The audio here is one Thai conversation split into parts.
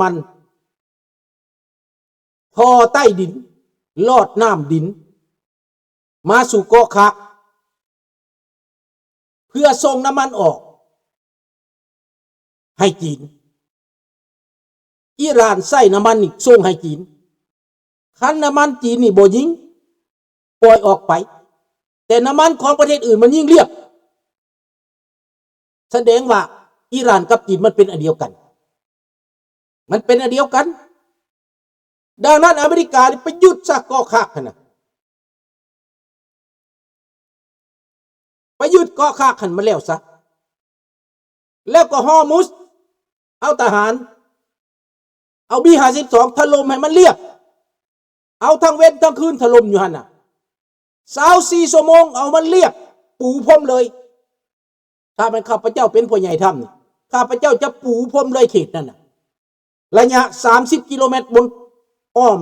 ำมันท่อใต้ดินลอดน้ำดินมาสู่เกาะคะเพื่อส่งน้ำมันออกให้จีนอิหร่านใส่น้ำมันอีกส่งให้จีนคันน้ำมันจีนนี่บ่ยิงปล่อยออกไปแต่น้ำมันของประเทศอื่นมันยิ่งเรียบแสดงว่าอิหร่านกับจีนมันเป็นอันเดียวกันมันเป็นอันเดียวกันดังนั้นอเมริกาไปยึดซะเกาะคะนะไปยึดเกาะคะหันมาแล้วซะแล้วก็ฮอร์มุซเอาทหารเอาB-52ถล่มให้มันเรียบเอาทั้งเว้นทั้งคืนถล่มอยู่หั่นน่ะ24 ชั่วโมงเอามันเรียบปูพรมเลยถ้าเป็นข้าพเจ้าเป็นผู้ใหญ่ถ้ำนี่ข้าพเจ้าจะปูพรมเลยเขตนั่นน่ะระยะ30 กิโลเมตรบนอ้อม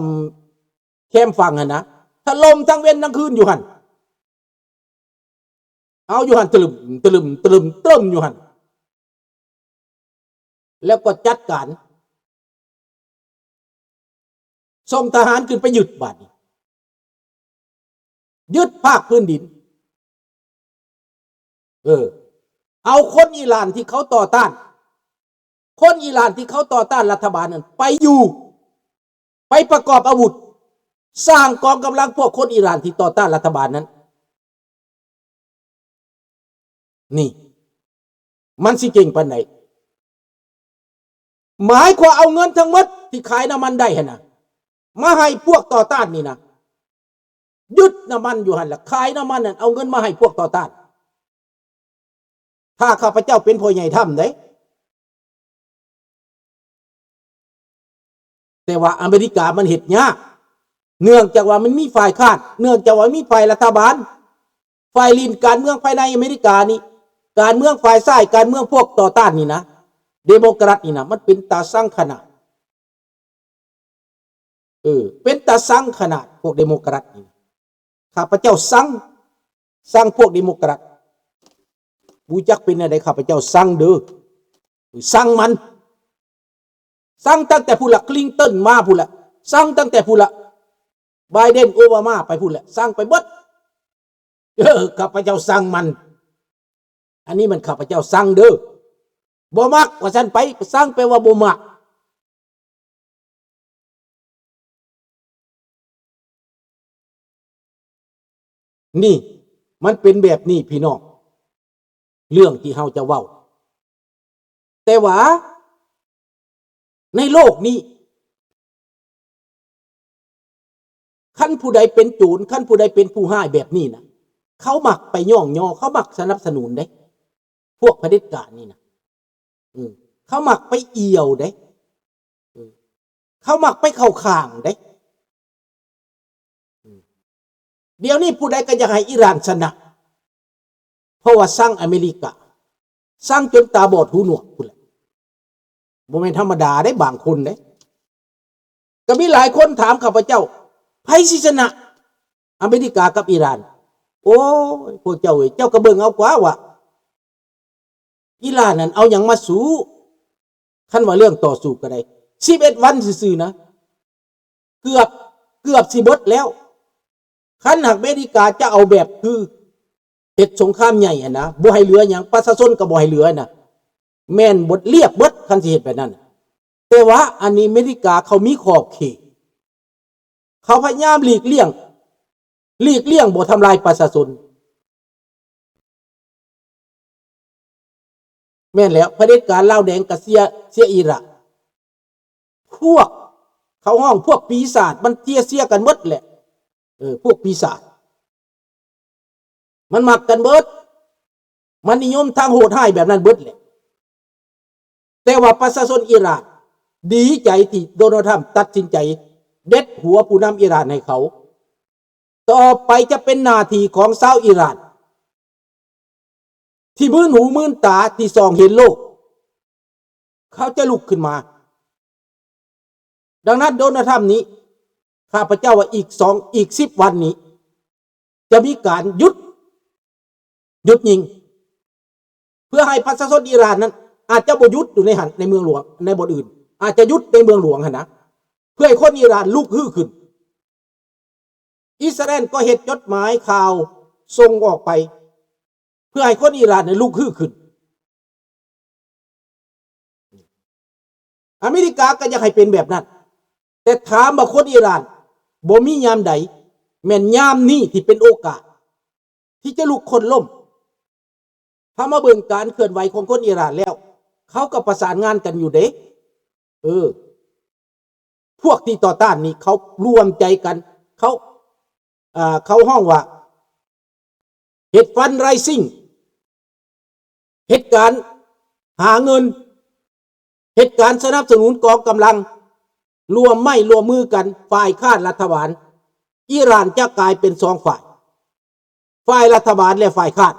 แคมฝั่งหั่นนะถล่มทั้งเว้นทั้งคืนอยู่หั่นเอาอยู่หั่นตลึมอยู่หั่นแล้วก็จัดการส่งทหารขึ้นไปยึดบ้านยึดภาคพื้นดินเอาคนอิหร่านที่เขาต่อต้านคนอิหร่านที่เขาต่อต้านรัฐบาลนั้นไปอยู่ไปประกอบอาวุธสร้างกองกำลังพวกคนอิหร่านที่ต่อต้านรัฐบาลนั้นนี่มันสิเก่งปานไหนหมายความเอาเงินทั้งหมดที่ขายน้ำมันได้หั่นน่ะมาให้พวกต่อต้านนี่นะยึดน้ำมันอยู่หั่นล่ะขายน้ำมันนั่นเอาเงินมาให้พวกต่อต้านถ้าข้าพเจ้าเป็นผู้ใหญ่ถ้ำได้แต่ว่าอเมริกามันเฮ็ดยากเนื่องจากว่ามันมีฝ่ายค้านเนื่องจากว่ามีฝ่ายรัฐบาลฝ่ายลีนการเมืองภายในอเมริกานี่การเมืองฝ่ายซ้ายการเมืองพวกต่อต้านนี่นะเดโมแครตนี่นะมันเป็นตาสั่งขนาดเป็นตาสั่งขนาดพวกเดโมแครตนี่ข้าพเจ้าสั่งพวกเดโมแครตบูจักเป็นอะไรข้าพเจ้าสั่งเด้อสั่งมันสั่งตั้งแต่ผู้ละคลินตันมาผู้ละสั่งตั้งแต่ผู้ละไบเดนโอบามาไปผู้ละสั่งไปเบิดข้าพเจ้าสั่งมันอันนี้มันข้าพเจ้าสั่งเด้อบ่มักว่าฉันไปสั่งไปว่าบ่มักนี่มันเป็นแบบนี้พี่น้องเรื่องที่เฮาจะเว้าแต่ว่าในโลกนี้คันผู้ใดเป็นโจรคันผู้ใดเป็นผู้ร้ายแบบนี้นะเขามักไปย่องย่อเขามักสนับสนุนได้พวกเผด็จการนี่นะเขามักไปเอี่ยวได้เขามักไปเข้าข้างได้เดี๋ยวนี้ผู้ใดก็อยากให้อิหร่านชนะเพราะว่าสร้างอเมริกาสร้างจนตาบอดหูหนวกพุ่นแหละบ่แม่นธรรมดาได้บางคนเด้ก็มีหลายคนถามข้าพเจ้าไผสิชนะอเมริกากับอิหร่านโอ้ยพวกเจ้าเอ้ยเจ้าก็เบิ่งเอากว่าว่าอิหร่านนั่นเอาหยังมาสู้คันว่าเรื่องต่อสู้ก็ได้11 วันซื่อๆนะเกือบสิเบิดแล้วคันหากอเมริกาจะเอาแบบคือเฮ็ดสงครามใหญ่อ่ะนะบ่ให้เหลือหยังประชาชนก็บ่ให้เหลือน่ะแม่นบทเรียบเบิดคันสิเฮ็ดแบบนั้นแต่ว่าอันนี้อเมริกาเขามีขอบเขตเขาพยายามหลีกเลี่ยงบ่ทำลายประชาชนแม่นแล้วเผด็จการลาวแดงก็เสียอิหร่านพวกเขาห้องพวกปีศาจมันเสียกันหมดแหละพวกปีศาจมันมักกันเบิดมันนิยมทางโหดร้ายแบบนั้นเบิดแหละแต่ว่าประชาชนอิหร่านดีใจที่โดนัลด์ทรัมป์ตัดสินใจเด็ดหัวผู้นำอิหร่านให้เขาต่อไปจะเป็นหน้าที่ของชาวอิหร่านที่มื่นหูมื่นตาที่ส่องเห็นโลกเขาจะลุกขึ้นมาดังนั้นโดนัลด์ทรัมป์นี้ข้าพเจ้าว่าอีก10 วันนี้จะมีการหยุดยิงเพื่อให้ประชาชนอิหร่านนั้นอาจจะบ่หยุดอยู่ในเมืองหลวงในบ่อนอื่น อาจจะยุดในเมืองหลวงนะเพื่อให้คนอิหร่านลุกฮือขึ้นอิสราเอลก็เฮ็ดจดหมายข่าวส่งออกไปเพื่อให้คนอิหร่านลุกฮือขึ้นอเมริกาก็อยากให้เป็นแบบนั้นแต่ถามว่าคนอิหร่านบ่มียามใดแม่นยามนี้ที่เป็นโอกาสที่จะลุกคนล่มถ้ามาเบิ่งการเคลื่อนไหวของคนอิหร่านแล้วเขาก็ประสานงานกันอยู่เด้พวกที่ต่อต้านนี่เขารวมใจกันเขาห้องว่าเหตุฟันไรซิ่งเหตุการณ์หาเงินเหตุการณ์สนับสนุนกองกำลังรวมมือกันฝ่ายค้านรัฐบาลอิหร่านจะกลายเป็น2ฝ่ายรัฐบาลและฝ่ายค้าน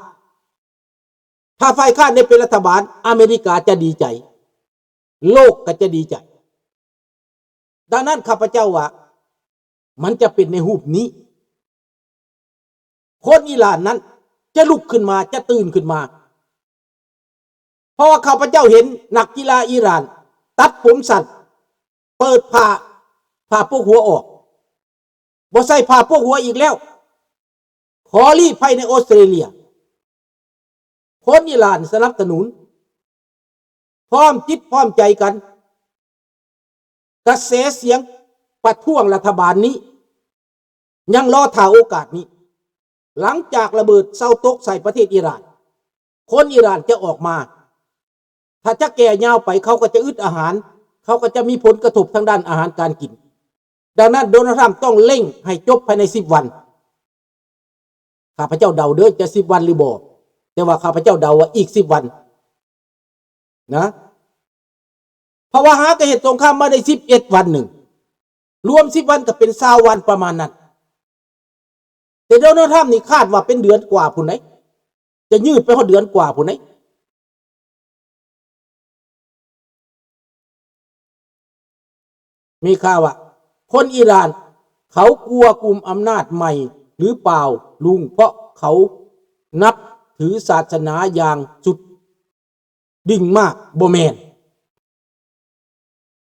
ถ้าฝ่ายค้านได้เป็นรัฐบาลอเมริกาจะดีใจโลกก็จะดีใจดังนั้นข้าพเจ้าว่ามันจะเป็นในรูปนี้คนอิหร่านนั้นจะลุกขึ้นมาจะตื่นขึ้นมาเพราะว่าข้าพเจ้าเห็นนักกีฬาอิหร่านตัดผมสั้นเปิดผ้าโพกหัวออกบ่ใส่ผ้าโพกหัวอีกแล้วขอลี้ภัยในออสเตรเลียคนอิหร่านสนับสนุนพร้อมจิตพร้อมใจกันกระแสเสียงประท้วงรัฐบาลนี้ยังรอท่าโอกาสนี้หลังจากระเบิดเซาตกใส่ประเทศอิหร่านคนอิหร่านจะออกมาถ้าจะแก่ยาวไปเขาก็จะอึดอาหารเขาก็จะมีผลกระทบทางด้านอาหารการกินดังนั้นโดนัลด์ทรัมป์ต้องเร่งให้จบภายใน10 วันข้าพเจ้าเดาเด้อจะ10 วันหรือบ่แต่ว่าข้าพเจ้าเดาว่าอีก10 วันนะเพราะว่าหากเหตุสงครามมาได้11 วันหนึ่งรวม10 วันก็เป็น20 วันประมาณนั้นแต่โดนัลด์ทรัมป์นี่คาดว่าเป็นเดือนกว่าพุ่นไหนจะยืดไปเดือนกว่าพุ่นไหนมีข่าวว่าคนอิหร่านเขากลัวกลุ่มอำนาจใหม่หรือเปล่าลุงเพราะเขานับถือศาสนาอย่างสุดดิ่งมากบ่แม่น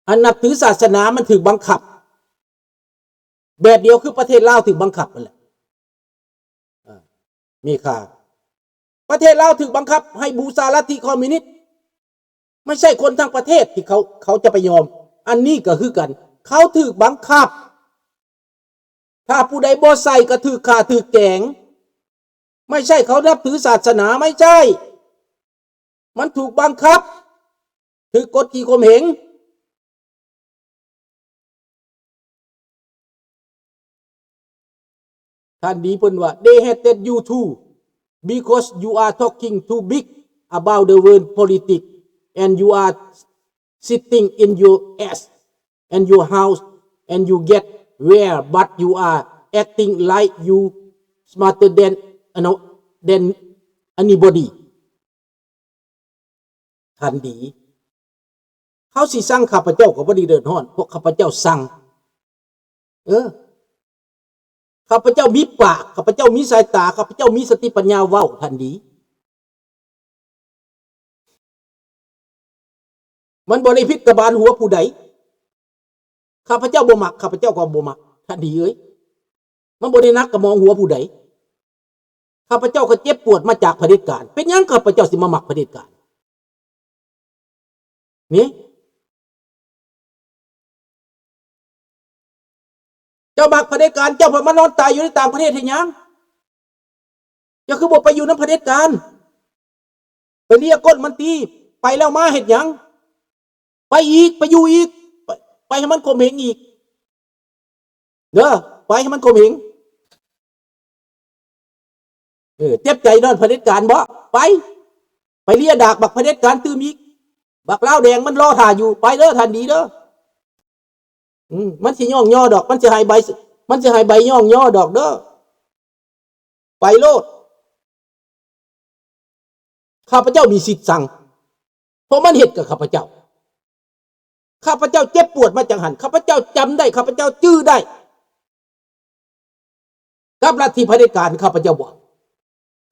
อันนับถือศาสนามันถูกบังคับแบบเดียวคือประเทศลาวถูกบังคับนั่นแหละมีข่าวประเทศลาวถูกบังคับให้บูชาลัทธิคอมมิวนิสต์ไม่ใช่คนทั้งประเทศที่เขาจะไปยอมอันนี้ก็คือกันเขาถูกบังคับถ้าผู้ใดบ่ใส่ก็ถูกฆ่าถูกแกงไม่ใช่เขานับถือศาสนาไม่ใช่มันถูกบังคับถูกกดขี่ข่มเหงท่านดีเพิ่นว่า they hated you too because you are talking too big about the world politics and you are sitting in your ass and your house and you get where but you are acting like you smarter than anybody ท่านดีเขาสิสั่งข้าพเจ้าก็บ่ได้เดือดร้อนพวกข้าพเจ้าสั่งข้าพเจ้ามีปากข้าพเจ้ามีสายตาข้าพเจ้ามีสติปัญญาเว้าท่านดีมันบ่ได้พิษกบาลหัวผู้ใดข้าพเจ้าบ่มักข้าพเจ้าก็บ่มักท่านดีเอ้ยมันบ่ได้นักกระมองหัวผู้ใดข้าพเจ้าก็เจ็บปวดมาจากเผด็จการเป็นหยังข้าพเจ้าสิมามักเผด็จการนี่เจ้ามักเผด็จการเจ้าเพิ่นมานอนตายอยู่ในต่างประเทศเฮ็ดหยังเจ้าคือบ่ไปอยู่นำเผด็จการไปเรียกก้นมันตีไปแล้วมาเฮ็ดหยังไปอีกไปอยู่อีกไปให้มันข่มเหงอีกเด้อไปให้มันข่มเหงเจ็บใจนอนเผด็จการบ่ไปเลียดากบักเผด็จการตื้มอีกบักลาวแดงมันรอท่าอยู่ไปเด้อท่านดีเด้อมันสิย่องย่อดอกมันสิให้ใบย่องย่อดอกเด้อไปโลดข้าพเจ้ามีสิทธิ์สั่งเพราะมันเฮ็ดกับข้าพเจ้าเจ็บปวดมาจังหันข้าพเจ้าจำได้ข้าพเจ้าจื้อได้กับลัทธิเผด็จการข้าพเจ้าบ่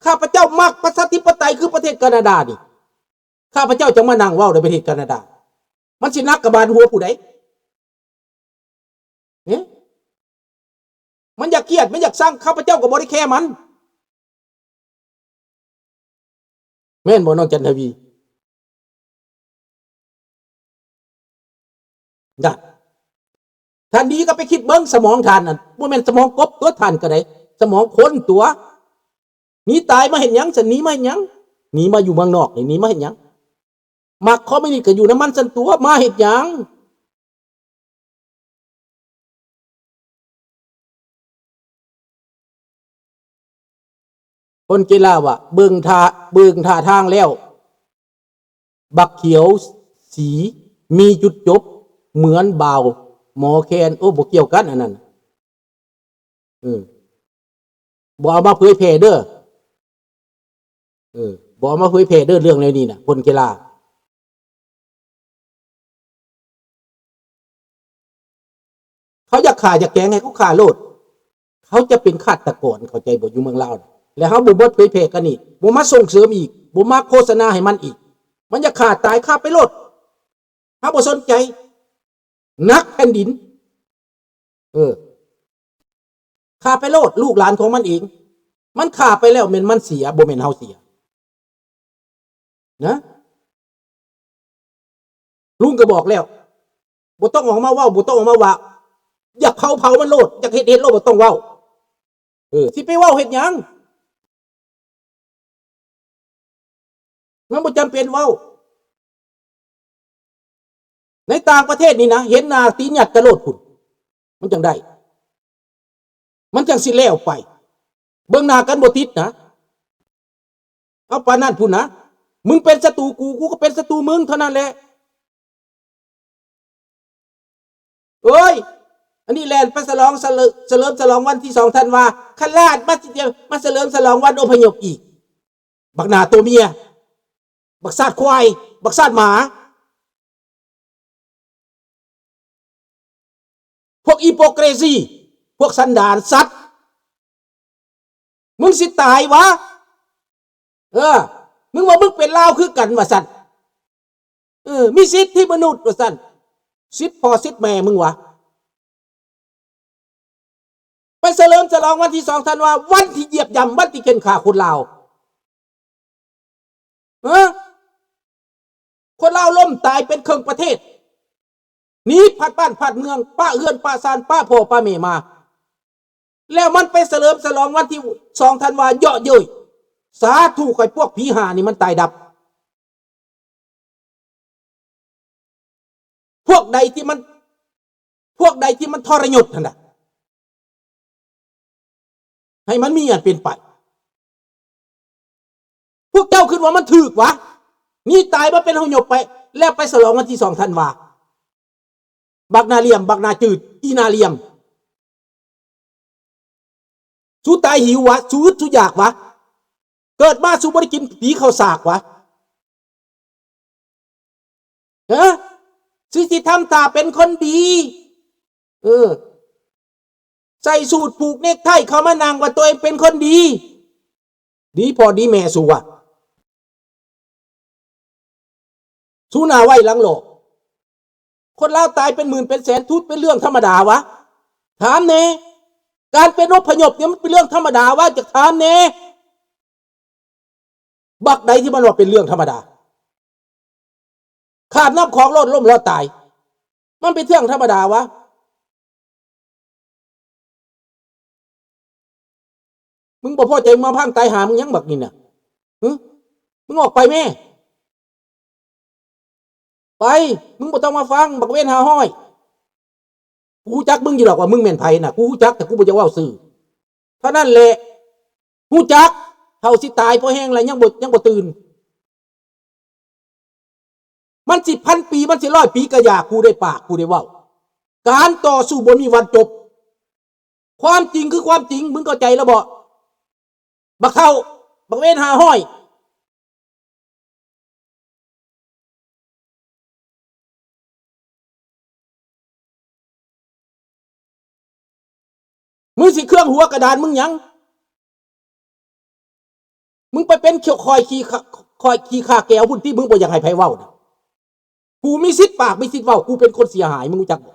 ข้าพเจ้ามักประชาธิปไตยคือประเทศแคนาดานี่ข้าพเจ้าจะมานั่งเว้าในประเทศแคนาดา มันสินักกับบานหัวผู้ใดเนี่ยมันอยากเกลียดมันอยากสร้างข้าพเจ้ากับบริแค่มันแม่นบ่น้องจันทวีนะท่านดีก็ไปคิดเบิ้งสมองท่านนั่นบ่แม่นสมองกบตัวท่านก็ได้สมองคนตัวหนีตายมาเห็นหยังจะหนีมาเห็นหยังหนีมาอยู่เมืองนอกหนีมาเห็นหยังมักเขาไม่นี่ก็อยู่น้ำมันสันตัวมาเห็นหยังคนกีฬาว่ะเบิ่งท่าทางแล้วบักเขียวสีมีจุดจบเหมือนบ่าวหมอแคนโอ้บ่เกี่ยวกันอันนั้นบ่เอามาเผยแพร่เด้อบ่เอามาเผยแพร่เด้อเรื่องในนี้น่ะคนกีฬาเขาอยากฆ่าอยากแกงให้เขาฆ่าโลดเขาจะเป็นฆาตกรเข้าใจบ่อยู่เมืองลาวแล้วเขาบ่เผยแพร่กันนี่บ่มาส่งเสริมอีกบ่มาโฆษณาให้มันอีกมันจะฆ่าตายฆ่าไปโลดเขาบ่สนใจนักแผ่นดินฆ่าไปโลดลูกหลานของมันเองมันฆ่าไปแล้วแม่นมันเสียบ่แม่นเฮาเสียนะลุงก็บอกแล้วบ่ต้องออกมาเว้าบ่ต้องออกมาว่าอยากเผามันโลดอยากเฮ็ดโลดบ่ต้องเว้าสิไปเว้าเฮ็ดหยังมันบ่จำเป็นเว้าในต่างประเทศนี่นะเห็นหน้าตีนหยัดกระโลดพุ่นมันจังได้มันจังสิแล้วไปเบิ่งหน้ากันบ่ติดนะเอาปานนั้นพุ่นนะมึงเป็นศัตรูกูก็เป็นศัตรูมึงเท่านั้นแหละเอ้ยอันนี้แลนไปฉลองเฉลิมฉลองวันที่2 ธันวาคราชมาเฉลิมฉลองวันอพยพอีกบักหน้าตัวเมียบักซาดควายบักซาดหมาพวกอีโปเกรซีพวกสันดานสัตว์มึงสิตายวะมึงว่ามึงเป็นลาวคือกันวะสัตว์มีสิทธิมนุษย์วะสัตว์สิทธิพ่อสิทธิแม่มึงวะไปเฉลิมฉลองวันที่2 ธันวาวันที่เหยียบย่ำวันที่เข็นขาคนลาวคนลาวล้มตายเป็นครึ่งประเทศหนีผัดบ้านผัดเมืองป้าเฮือนป้าซานป้าพ่อป้าเมมาแล้วมันไปเฉลิมฉลองวันที่2 ธันวาเยาะเย้ยสาธุไอ้พวกผีหานี่มันตายดับพวกใดที่มันทรยศนั่นน่ะให้มันมีอันเป็นไปพวกเจ้าคิดว่ามันถูกวะนี่ตายมาเป็นหยบไปแล้วไปฉลองวันที่2 ธันวาบักนาเลียมบักนาจืดอีนาเลียมสู้ตายหิววะสู้อึดสู้อยากวะเกิดมาสู้บ่ได้กินผีข้าวสากวะสิทำตาเป็นคนดีใส่สูตรผูกเนคไทเขามานั่งว่าตัวเองเป็นคนดีดีพอดีแม่สู้วะสู้หน้าไหวหลังโลกคนลาวตายเป็นหมื่นเป็นแสนทุดเป็นเรื่องธรรมดาวะถามเน่การเป็นอพยพเนี่ยมันเป็นเรื่องธรรมดาวะจะถามเน่บักใดที่มันว่าเป็นเรื่องธรรมดาขาดน้ำของรถล่มแล้วตายมันเป็นเรื่องธรรมดาวะมึงบ่พอใจมาพังตายหามึงยังบักนี่น่ะมึงออกไปแม่ไปมึงบ่ต้องมาฟังบักเว้นหาห้อยกูจักมึงอยู่หรอกว่ามึงแม่นไผน่ะกูจักแต่กูบ่จะเว้าซื่อเท่านั้นแหละกูจักเฮาสิตายเพราะแห้งอะไรยังบ่ตื่นมัน10,000 ปีมันสิ100 ปีก็อยากกูได้ปากกูได้เว้าการต่อสู้บ่มีวันจบความจริงคือความจริงมึงเข้าใจแล้วบ่บักเข้าบักเว้นหาห้อยมึงสิเครื่องหัวกระดานมึงยังมึงไปเป็นเขียวคอยขี่ขาแก้วพุ่นที่มึงบ่อยากให้ไผเว้านะ กูมีสิทธิ์ปากมีสิทธิ์เว้ากูเป็นคนเสียหายมึงรู้จักบ่